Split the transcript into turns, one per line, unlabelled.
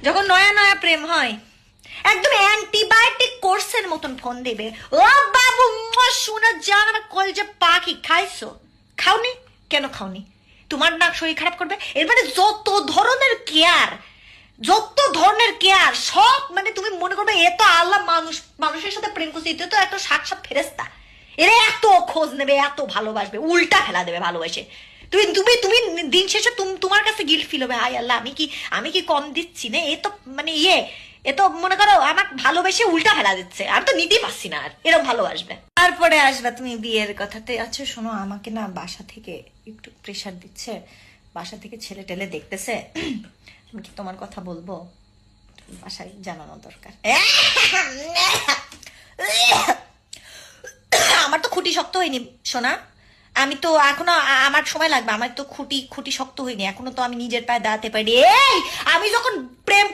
যখন নয়া নয়া প্রেম হয় একদম অ্যান্টিবায়োটিক কোর্সের মতন ফোন দেবে, ও বাবু শোনা যান আমার কলজা পাখি, খাইছো? খাওনি? কেন খাওনি? তোমার না শরীর খারাপ করবে? এর মানে যত ধরনের কেয়ার সব মানে তুমি মনে করবে এ তো আল্লাহ মানুষের সাথে প্রেম করছে, এটা তো একটা সাক্ষাৎ ফেরেস্তা। এরা এত খোঁজ নেবে, এত ভালোবাসবে, উল্টা ফেলা দেবে ভালোবাসে। তুমি তুমি তুমি দিন শেষে তোমার কাছে গিল্ট ফিল হবে, হায় আল্লাহ আমি কি কম দিচ্ছি না, এ তো মানে এ তো মনে করো আমার ভালোবেসে উল্টা ফেলা দিচ্ছে, আমি তো নিতেই পারছি না আর, এরকম ভালোবাসবে। তারপরে আসবে তুমি বিয়ের কথাতে। আচ্ছা শোনো, আমাকে না বাসা থেকে একটু প্রেশার দিচ্ছে, বাসা থেকে ছেলে টেলে দেখতেছে, আমি কি তোমার কথা বলবো? বাসায় জানানো দরকার। আমার তো খুঁটি শক্ত হয়নি সোনা, আমি তো এখনো, আমার সময় লাগবে, আমার তো খুঁটি শক্ত হয়নি এখনো, তো আমি নিজের পায়ে দাঁড়াতে পারি। এই আমি যখন প্রেম